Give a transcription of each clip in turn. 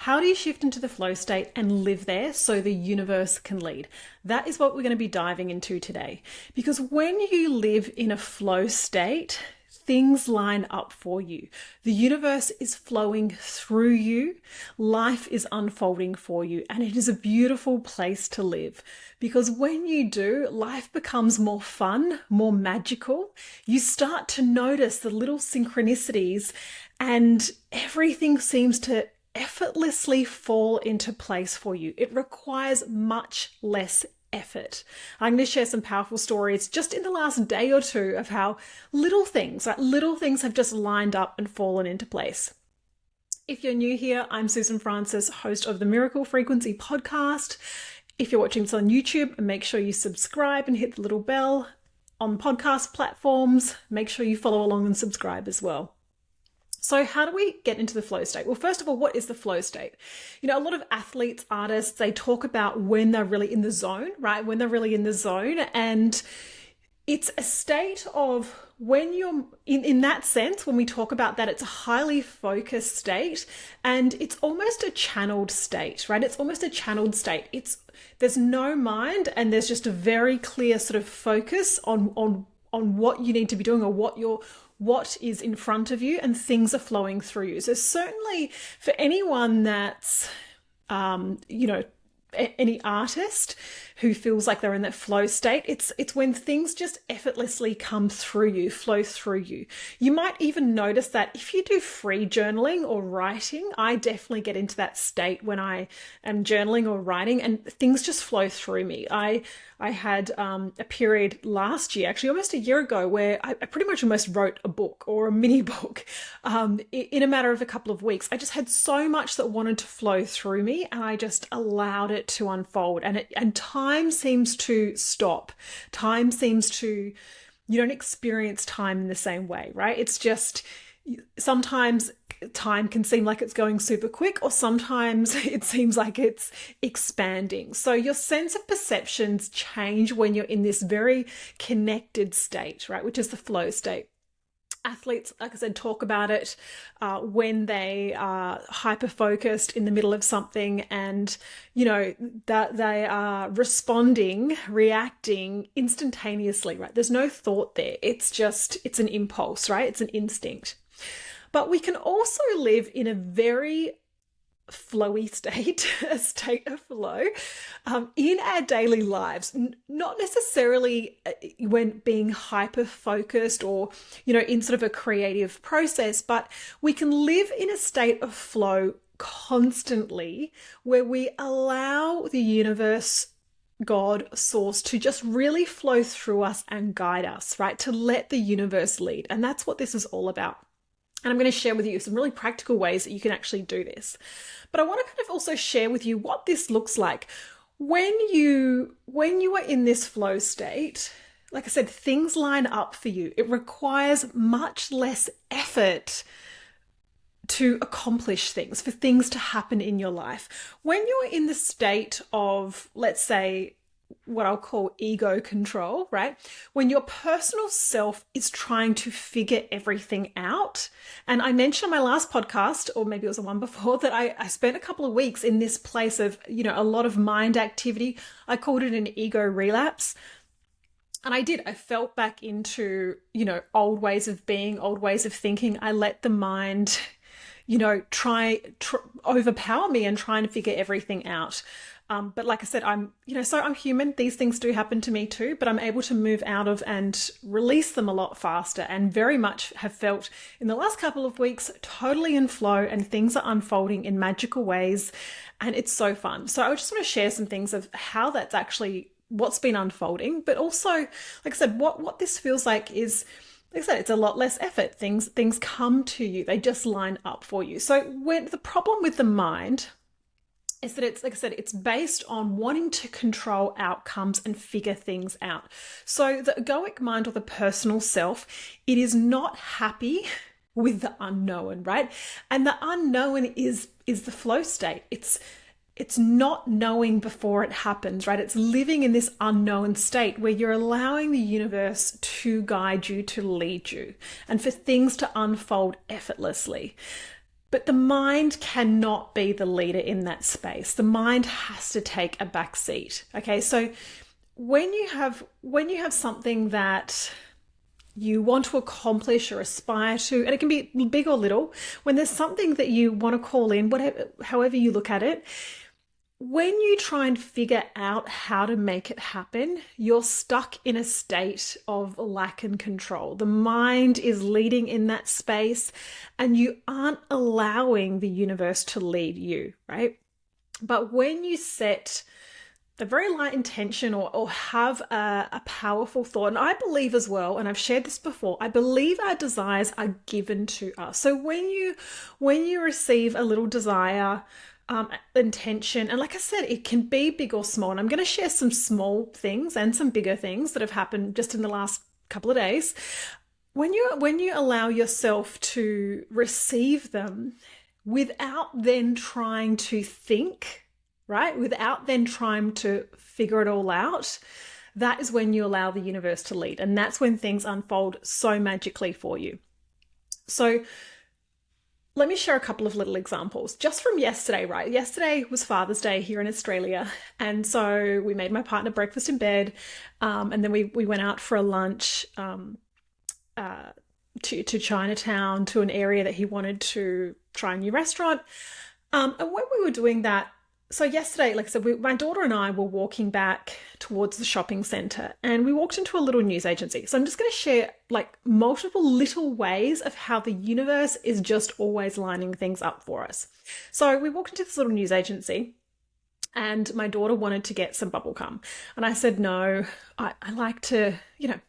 How do you shift into the flow state and live there so the universe can lead? That is what we're going to be diving into today. Because when you live in a flow state, things line up for you. The universe is flowing through you. Life is unfolding for you. And it is a beautiful place to live. Because when you do, life becomes more fun, more magical. You start to notice the little synchronicities and everything seems to effortlessly fall into place for you. It requires much less effort. I'm going to share some powerful stories just in the last day or two of how little things have just lined up and fallen into place. If you're new here, I'm Susan Francis, host of the Miracle Frequency podcast. If you're watching this on YouTube, make sure you subscribe and hit the little bell on podcast platforms. Make sure you follow along and subscribe as well. So how do we get into the flow state? Well, first of all, what is the flow state? You know, a lot of athletes, artists, they talk about when they're really in the zone, right? When they're really in the zone. And it's a state of when you're in that sense, when we talk about that, it's a highly focused state and it's almost a channeled state, right? It's almost a channeled state. There's no mind and there's just a very clear sort of focus on what you need to be doing or what is in front of you, and things are flowing through you. So certainly for anyone that's, any artist who feels like they're in that flow state, it's when things just effortlessly come through you, flow through you. You might even notice that if you do free journaling or writing, I definitely get into that state when I am journaling or writing and things just flow through me. I had a period last year, actually almost a year ago, where I pretty much almost wrote a book or a mini book in a matter of a couple of weeks. I just had so much that wanted to flow through me and I just allowed it to unfold. And time seems to stop. Time seems to, you don't experience time in the same way, right? It's just, sometimes time can seem like it's going super quick, or sometimes it seems like it's expanding. So your sense of perceptions change when you're in this very connected state, right? Which is the flow state. Athletes, like I said, talk about it when they are hyper-focused in the middle of something and, you know, that they are reacting instantaneously, right? There's no thought there. It's an impulse, right? It's an instinct. But we can also live in a very flowy state, a state of flow in our daily lives, not necessarily when being hyper focused or, you know, in sort of a creative process, but we can live in a state of flow constantly where we allow the universe, God, source, to just really flow through us and guide us, right? To let the universe lead. And that's what this is all about. And I'm going to share with you some really practical ways that you can actually do this. But I want to kind of also share with you what this looks like. When you are in this flow state, like I said, things line up for you. It requires much less effort to accomplish things, for things to happen in your life. When you're in the state of, let's say, what I'll call ego control, right? When your personal self is trying to figure everything out. And I mentioned on my last podcast, or maybe it was the one before, that I spent a couple of weeks in this place of, you know, a lot of mind activity. I called it an ego relapse. And I felt back into, you know, old ways of being, old ways of thinking. I let the mind, you know, try overpower me and try and figure everything out. But like I said, I'm human. These things do happen to me too, but I'm able to move out of and release them a lot faster, and very much have felt in the last couple of weeks totally in flow, and things are unfolding in magical ways. And it's so fun. So I just want to share some things of how that's actually what's been unfolding, but also, like I said, what this feels like is, like I said, it's a lot less effort. Things come to you. They just line up for you. So when the problem with the mind is that it's, like I said, it's based on wanting to control outcomes and figure things out. So the egoic mind, or the personal self, it is not happy with the unknown, right? And the unknown is the flow state. It's not knowing before it happens, right? It's living in this unknown state where you're allowing the universe to guide you, to lead you, and for things to unfold effortlessly. But the mind cannot be the leader in that space. The mind has to take a back seat. Okay, so when you have something that you want to accomplish or aspire to, and it can be big or little, when there's something that you want to call in, whatever, however you look at it, when you try and figure out how to make it happen, you're stuck in a state of lack and control. The mind is leading in that space, and you aren't allowing the universe to lead you, right? But when you set the very light intention or have a powerful thought, and I believe as well, and I've shared this before, I believe our desires are given to us. So when you receive a little desire, intention, and like I said, it can be big or small, and I'm going to share some small things and some bigger things that have happened just in the last couple of days. When you allow yourself to receive them without then trying to think, right, without then trying to figure it all out, that is when you allow the universe to lead, and that's when things unfold so magically for you. So let me share a couple of little examples just from yesterday, right? Yesterday was Father's Day here in Australia. And so we made my partner breakfast in bed. And then we went out for a lunch to Chinatown, to an area that he wanted to try a new restaurant. And when we were doing that, so yesterday, like I said, my daughter and I were walking back towards the shopping centre, and we walked into a little news agency. So I'm just going to share like multiple little ways of how the universe is just always lining things up for us. So we walked into this little news agency, and my daughter wanted to get some bubble gum. And I said, no, I like to,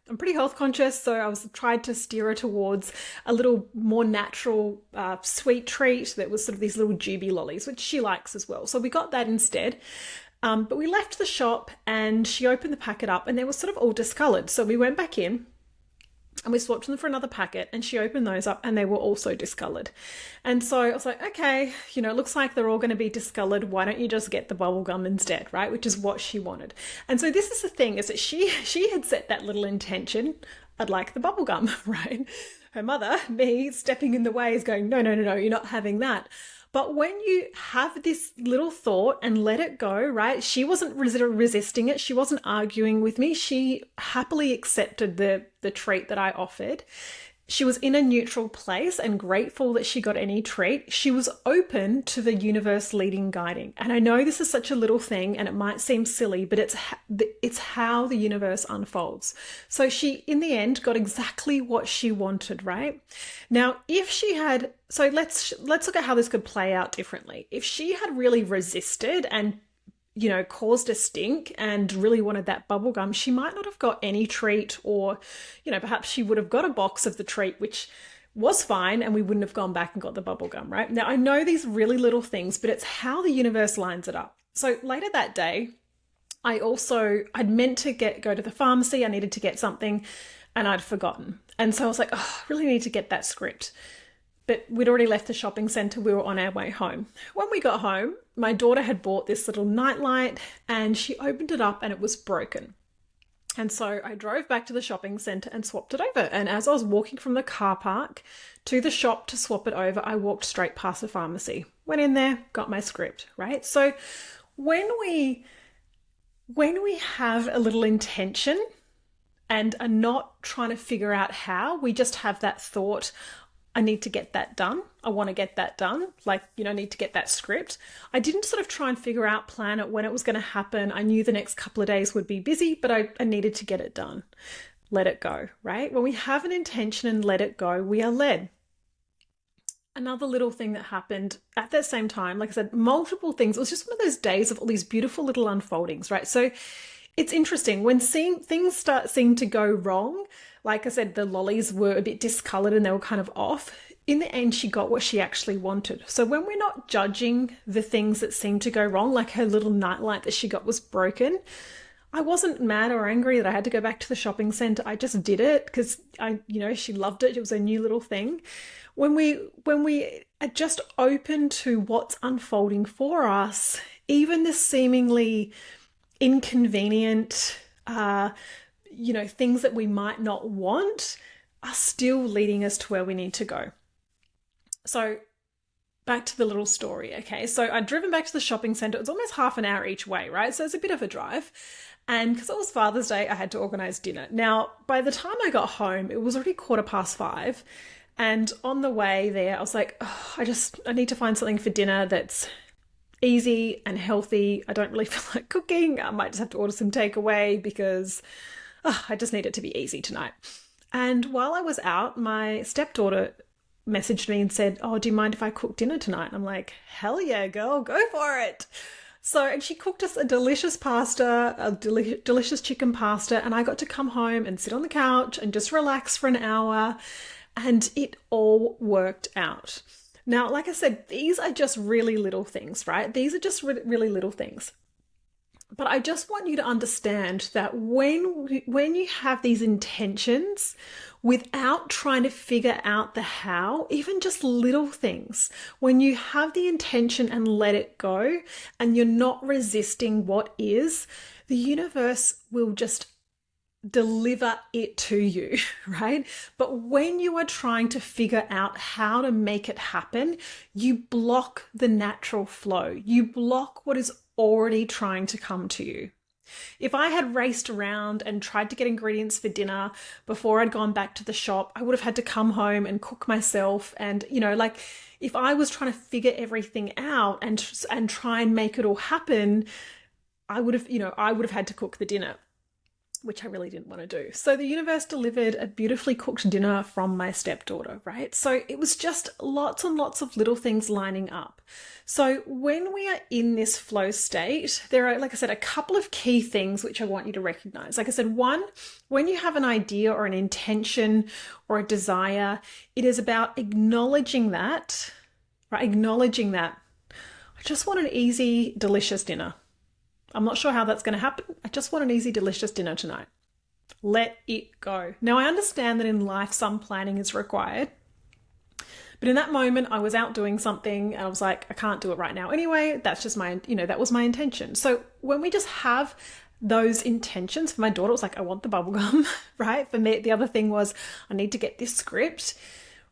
I'm pretty health conscious. So I tried to steer her towards a little more natural sweet treat that was sort of these little Juby lollies, which she likes as well. So we got that instead. But we left the shop, and she opened the packet up, and they were sort of all discolored. So we went back in, and we swapped them for another packet, and she opened those up, and they were also discolored. And so I was like, okay, it looks like they're all going to be discolored. Why don't you just get the bubble gum instead, right? Which is what she wanted. And so this is the thing, is that she had set that little intention. I'd like the bubble gum, right? Her mother, me, stepping in the way, is going, no, you're not having that. But when you have this little thought and let it go, right? She wasn't resisting it. She wasn't arguing with me. She happily accepted the treat that I offered. She was in a neutral place and grateful that she got any treat. She was open to the universe leading, guiding. And I know this is such a little thing and it might seem silly, but it's how the universe unfolds. So she, in the end, got exactly what she wanted, right? Now, if she had, so let's look at how this could play out differently. If she had really resisted and caused a stink and really wanted that bubble gum, she might not have got any treat, or, perhaps she would have got a box of the treat, which was fine, and we wouldn't have gone back and got the bubble gum, right? Now, I know these really little things, but it's how the universe lines it up. So later that day, I'd meant to go to the pharmacy. I needed to get something, and I'd forgotten. And so I was like, oh, I really need to get that script. But we'd already left the shopping centre. We were on our way home. When we got home, my daughter had bought this little nightlight, and she opened it up and it was broken. And so I drove back to the shopping centre and swapped it over. And as I was walking from the car park to the shop to swap it over, I walked straight past the pharmacy. Went in there, got my script, right? So when we have a little intention and are not trying to figure out how, we just have that thought, I need to get that done. I want to get that done. I need to get that script. I didn't sort of try and figure out, plan it, when it was going to happen. I knew the next couple of days would be busy, but I needed to get it done. Let it go, right? When we have an intention and let it go, we are led. Another little thing that happened at that same time, like I said, multiple things. It was just one of those days of all these beautiful little unfoldings, right? So it's interesting when things seem to go wrong. Like I said, the lollies were a bit discolored and they were kind of off. In the end, she got what she actually wanted. So when we're not judging the things that seem to go wrong, like her little nightlight that she got was broken, I wasn't mad or angry that I had to go back to the shopping centre. I just did it because she loved it. It was a new little thing. When we are just open to what's unfolding for us, even the seemingly inconvenient, things that we might not want are still leading us to where we need to go. So back to the little story. Okay, so I'd driven back to the shopping centre. It was almost half an hour each way, right? So it's a bit of a drive. And because it was Father's Day, I had to organise dinner. Now, by the time I got home, it was already 5:15. And on the way there, I was like, oh, I need to find something for dinner that's easy and healthy. I don't really feel like cooking. I might just have to order some takeaway because I just need it to be easy tonight. And while I was out, my stepdaughter messaged me and said, oh, do you mind if I cook dinner tonight? And I'm like, hell yeah, girl, go for it. So, and she cooked us a delicious pasta, a delicious chicken pasta, and I got to come home and sit on the couch and just relax for an hour, and it all worked out. Now, like I said, these are just really little things, right? These are just really little things. But I just want you to understand that when you have these intentions without trying to figure out the how, even just little things, when you have the intention and let it go and you're not resisting what is, the universe will just deliver it to you, right? But when you are trying to figure out how to make it happen, you block the natural flow. You block what is already trying to come to you. If I had raced around and tried to get ingredients for dinner before I'd gone back to the shop, I would have had to come home and cook myself. And, like if I was trying to figure everything out and try and make it all happen, I would have had to cook the dinner, which I really didn't want to do. So the universe delivered a beautifully cooked dinner from my stepdaughter, right? So it was just lots and lots of little things lining up. So when we are in this flow state, there are, like I said, a couple of key things which I want you to recognize. Like I said, one, when you have an idea or an intention or a desire, it is about acknowledging that, right? Acknowledging that I just want an easy, delicious dinner. I'm not sure how that's going to happen. I just want an easy, delicious dinner tonight. Let it go. Now, I understand that in life, some planning is required. But in that moment, I was out doing something and I was like, I can't do it right now. Anyway, that's just that was my intention. So when we just have those intentions, for my daughter, it was like, I want the bubblegum, right? For me, the other thing was, I need to get this script.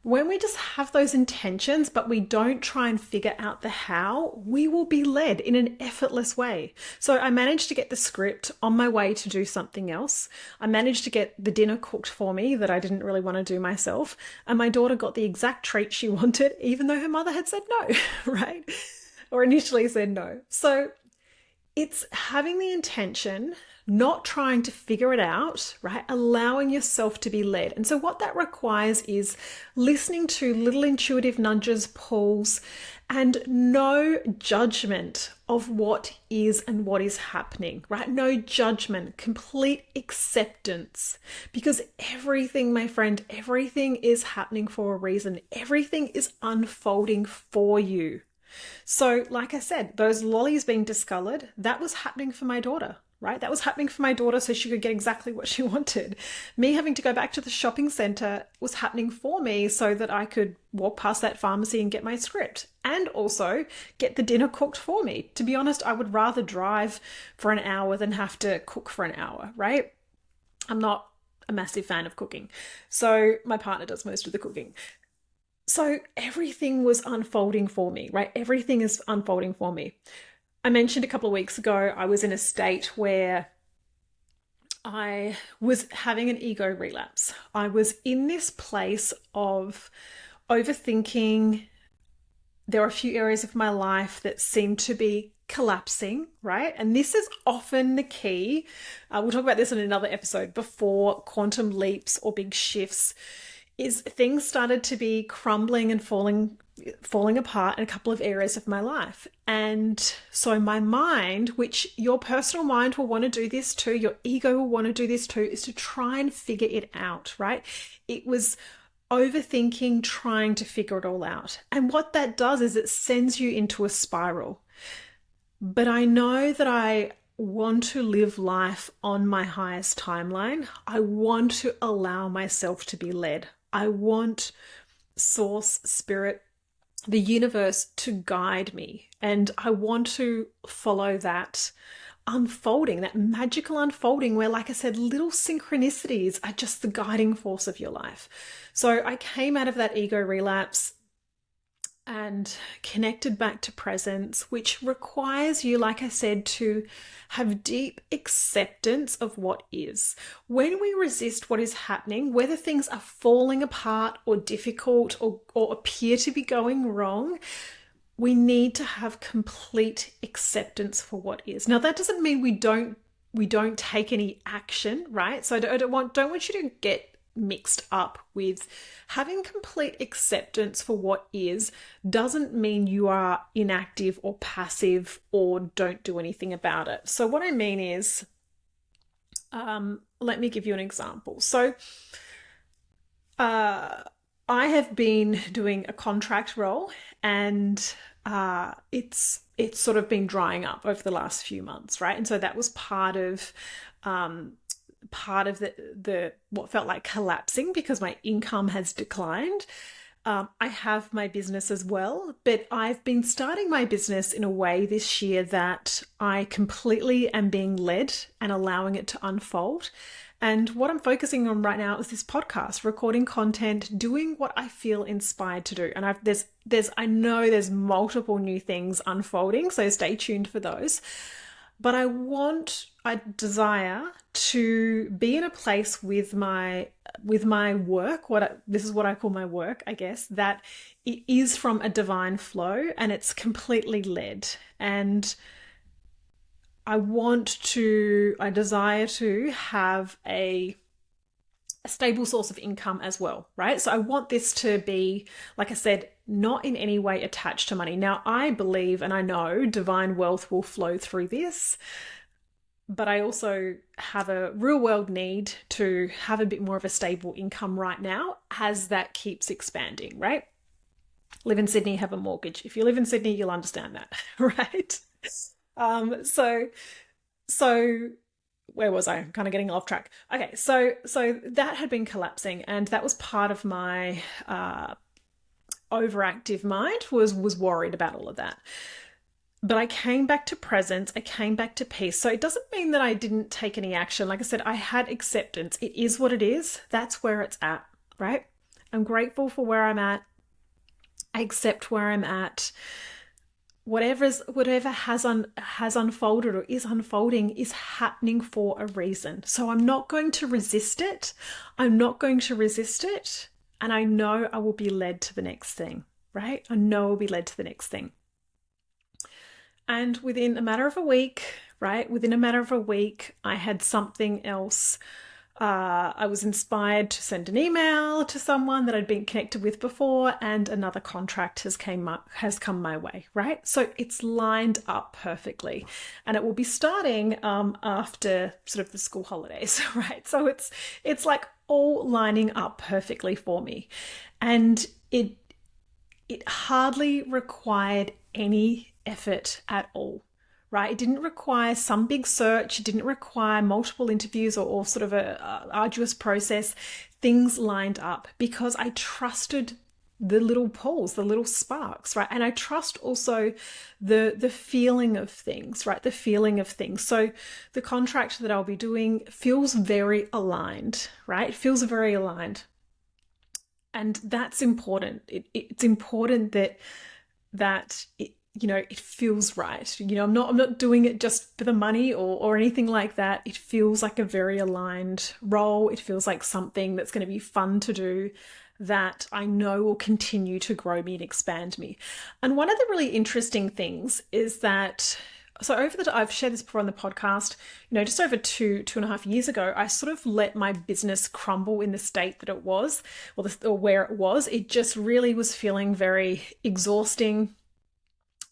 When we just have those intentions, but we don't try and figure out the how, we will be led in an effortless way. So I managed to get the script on my way to do something else. I managed to get the dinner cooked for me that I didn't really want to do myself. And my daughter got the exact treat she wanted, even though her mother had said no, right? Or initially said no. So it's having the intention, not trying to figure it out, right? Allowing yourself to be led. And so what that requires is listening to little intuitive nudges, pulls, and no judgment of what is and what is happening, right? No judgment, complete acceptance. Because everything, my friend, everything is happening for a reason. Everything is unfolding for you. So like I said, those lollies being discolored, that was happening for my daughter, right? That was happening for my daughter so she could get exactly what she wanted. Me having to go back to the shopping centre was happening for me so that I could walk past that pharmacy and get my script and also get the dinner cooked for me. To be honest, I would rather drive for an hour than have to cook for an hour, right? I'm not a massive fan of cooking. So my partner does most of the cooking. So everything was unfolding for me, right? Everything is unfolding for me. I mentioned a couple of weeks ago, I was in a state where I was having an ego relapse. I was in this place of overthinking. There were a few areas of my life that seemed to be collapsing, right? And this is often the key. We'll talk about this in another episode before quantum leaps or big shifts. Is things started to be crumbling and falling apart in a couple of areas of my life. And so my mind, which your personal mind will want to do this too, your ego will want to do this too, is to try and figure it out, right? It was overthinking, trying to figure it all out. And what that does is it sends you into a spiral. But I know that I want to live life on my highest timeline. I want to allow myself to be led. I want source, spirit, the universe to guide me. And I want to follow that unfolding, that magical unfolding where, like I said, little synchronicities are just the guiding force of your life. So I came out of that ego relapse and connected back to presence, which requires you, like I said, to have deep acceptance of what is. When we resist what is happening, whether things are falling apart or difficult or appear to be going wrong, we need to have complete acceptance for what is. Now, that doesn't mean we don't take any action, right? So I don't want you to get mixed up with having complete acceptance for what is doesn't mean you are inactive or passive or don't do anything about it. So what I mean is, let me give you an example. So I have been doing a contract role, and it's sort of been drying up over the last few months, right? And so that was part of the what felt like collapsing because my income has declined. I have my business as well, but I've been starting my business in a way this year that I completely am being led and allowing it to unfold. And what I'm focusing on right now is this podcast, recording content, doing what I feel inspired to do. And I know there's multiple new things unfolding, so stay tuned for those. But I desire to be in a place with my work, this is what I call my work, I guess, that it is from a divine flow and it's completely led. And I desire to have a stable source of income as well, right? So I want this to be, like I said, not in any way attached to money. Now, I believe and I know divine wealth will flow through this, but I also have a real world need to have a bit more of a stable income right now as that keeps expanding, right? Live in Sydney, have a mortgage. If you live in Sydney, you'll understand that, right? So where was I? I'm kind of getting off track. Okay, so that had been collapsing, and that was part of my overactive mind was worried about all of that. But I came back to presence, I came back to peace. So it doesn't mean that I didn't take any action. Like I said, I had acceptance. It is what it is. That's where it's at, right? I'm grateful for where I'm at. I accept where I'm at. Whatever has unfolded or is unfolding is happening for a reason. So I'm not going to resist it. I'm not going to resist it. And I know I will be led to the next thing, right? I know I'll be led to the next thing. And within a matter of a week, right? Within a matter of a week, I had something else. I was inspired to send an email to someone that I'd been connected with before, and another contract has come my way, right? So it's lined up perfectly, and it will be starting after sort of the school holidays, right? So it's like all lining up perfectly for me, and it hardly required any effort at all. Right? It didn't require some big search. It didn't require multiple interviews or sort of a arduous process. Things lined up because I trusted the little pulls, the little sparks, right? And I trust also the feeling of things, right? The feeling of things. So the contract that I'll be doing feels very aligned, right? It feels very aligned. And that's important. It's important that it feels right. I'm not doing it just for the money or anything like that. It feels like a very aligned role. It feels like something that's going to be fun to do that I know will continue to grow me and expand me. And one of the really interesting things is that, I've shared this before on the podcast, just over 2.5 years ago, I sort of let my business crumble in the state that it was, or where it was. It just really was feeling very exhausting,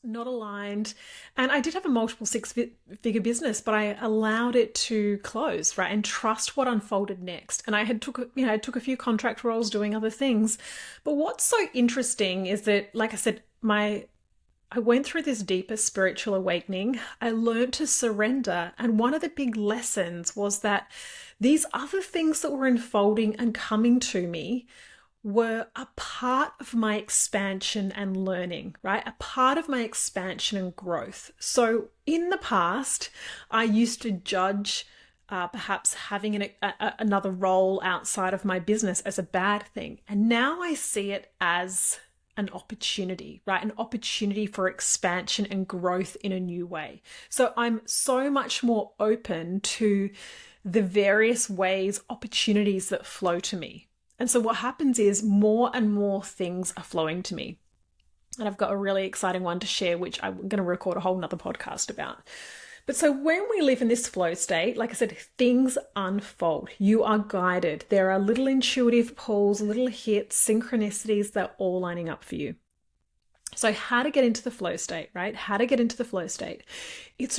not aligned. And I did have a multiple six-figure business, but I allowed it to close, right? And trust what unfolded next. And I took a few contract roles doing other things. But what's so interesting is that, like I said, I went through this deeper spiritual awakening. I learned to surrender. And one of the big lessons was that these other things that were unfolding and coming to me were a part of my expansion and learning, right? A part of my expansion and growth. So in the past, I used to judge perhaps having another role outside of my business as a bad thing. And now I see it as an opportunity, right? An opportunity for expansion and growth in a new way. So I'm so much more open to the various ways, opportunities that flow to me. And so what happens is more and more things are flowing to me. And I've got a really exciting one to share, which I'm going to record a whole nother podcast about. But so when we live in this flow state, like I said, things unfold. You are guided. There are little intuitive pulls, little hits, synchronicities that are all lining up for you. So how to get into the flow state, right? How to get into the flow state. It's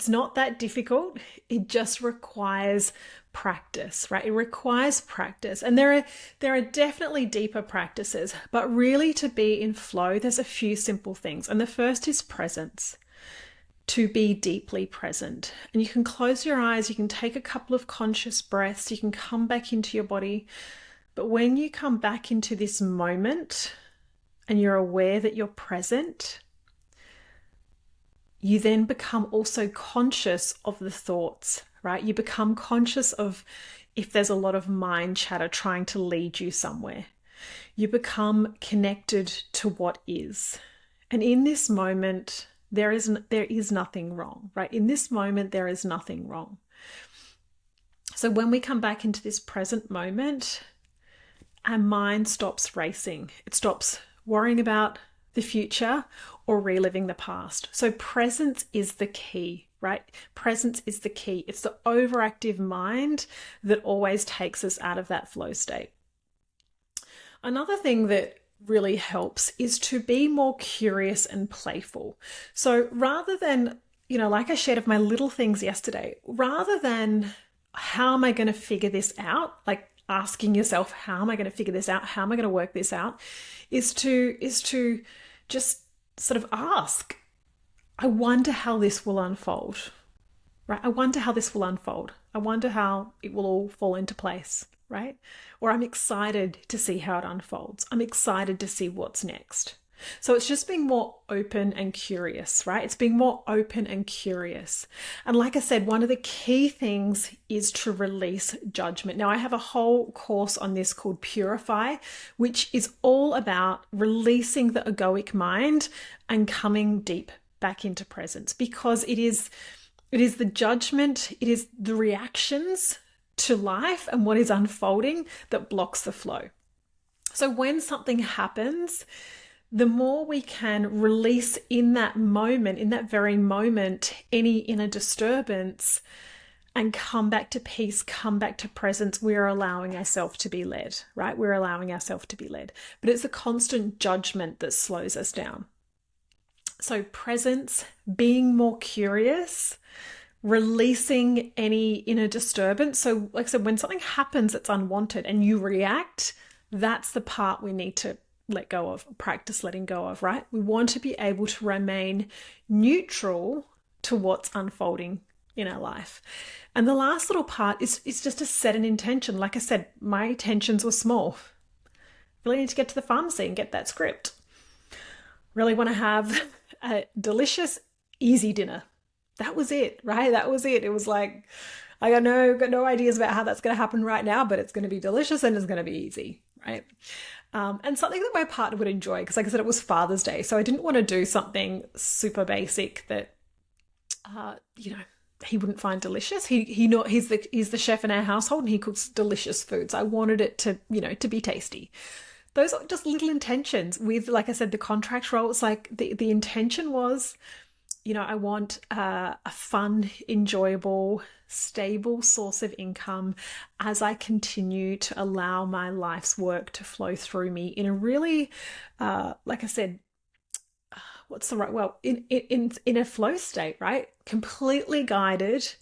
not that difficult. It just requires practice, right? It requires practice. And there are definitely deeper practices, but really to be in flow, there's a few simple things. And the first is presence. To be deeply present. And you can close your eyes, you can take a couple of conscious breaths, you can come back into your body. But when you come back into this moment and you're aware that you're present, you then become also conscious of the thoughts, right? You become conscious of if there's a lot of mind chatter trying to lead you somewhere. You become connected to what is. And in this moment, there is nothing wrong, right? In this moment, there is nothing wrong. So when we come back into this present moment, our mind stops racing. It stops worrying about the future or reliving the past. So presence is the key, right? Presence is the key. It's the overactive mind that always takes us out of that flow state. Another thing that really helps is to be more curious and playful. So rather than, like I shared of my little things yesterday, rather than how am I going to figure this out, like asking yourself, how am I going to figure this out? How am I going to work this out? Is to just sort of ask, I wonder how this will unfold, right? I wonder how this will unfold. I wonder how it will all fall into place, right? Or I'm excited to see how it unfolds. I'm excited to see what's next. So it's just being more open and curious, right? It's being more open and curious. And like I said, one of the key things is to release judgment. Now, I have a whole course on this called Purify, which is all about releasing the egoic mind and coming deep back into presence, because it is the judgment, it is the reactions to life and what is unfolding that blocks the flow. So when something happens, the more we can release in that moment, in that very moment, any inner disturbance and come back to peace, come back to presence, we're allowing ourselves to be led, right? We're allowing ourselves to be led. But it's a constant judgment that slows us down. So presence, being more curious, releasing any inner disturbance. So like I said, when something happens that's unwanted and you react, that's the part we need to let go of, practice letting go of, right? We want to be able to remain neutral to what's unfolding in our life. And the last little part is just to set an intention. Like I said, my intentions were small. Really need to get to the pharmacy and get that script. Really want to have a delicious, easy dinner. That was it, right? That was it. It was like, I got no ideas about how that's going to happen right now, but it's going to be delicious and it's going to be easy, right? And something that my partner would enjoy, because like I said, it was Father's Day. So I didn't want to do something super basic that, he wouldn't find delicious. He's the chef in our household and he cooks delicious foods. I wanted it to be tasty. Those are just little intentions with, like I said, the contract role. It's like the intention was, I want a fun, enjoyable, stable source of income as I continue to allow my life's work to flow through me in a really, like I said, what's the right? Well, in a flow state, right? Completely guided,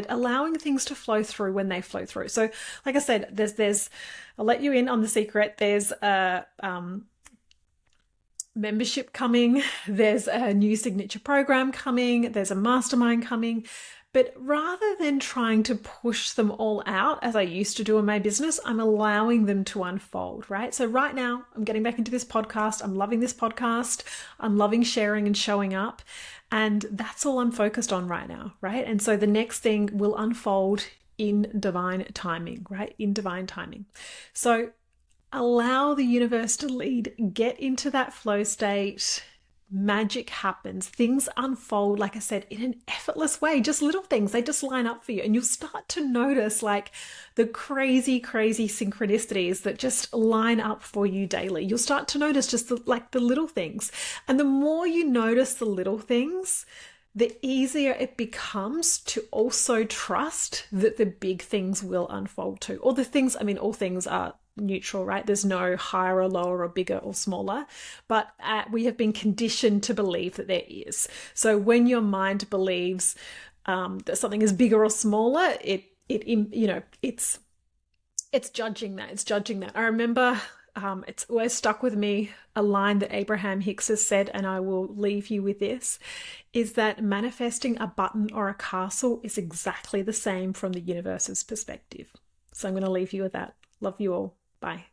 allowing things to flow through when they flow through. So, like I said, there's, I'll let you in on the secret. There's a membership coming. There's a new signature program coming. There's a mastermind coming. But rather than trying to push them all out as I used to do in my business, I'm allowing them to unfold, right? So right now I'm getting back into this podcast. I'm loving this podcast. I'm loving sharing and showing up. And that's all I'm focused on right now, right? And so the next thing will unfold in divine timing, right? In divine timing. So allow the universe to lead, get into that flow state. Magic happens, things unfold, like I said, in an effortless way. Just little things, they just line up for you, and you'll start to notice like the crazy synchronicities that just line up for you daily. You'll start to notice just the little things, and the more you notice the little things, the easier it becomes to also trust that the big things will unfold too. Or the things, I mean, all things are neutral, right? There's no higher or lower or bigger or smaller, but we have been conditioned to believe that there is. So when your mind believes that something is bigger or smaller, it's judging that. It's judging that. I remember it's always stuck with me, a line that Abraham Hicks has said, and I will leave you with this, is that manifesting a button or a castle is exactly the same from the universe's perspective. So I'm going to leave you with that. Love you all. Bye.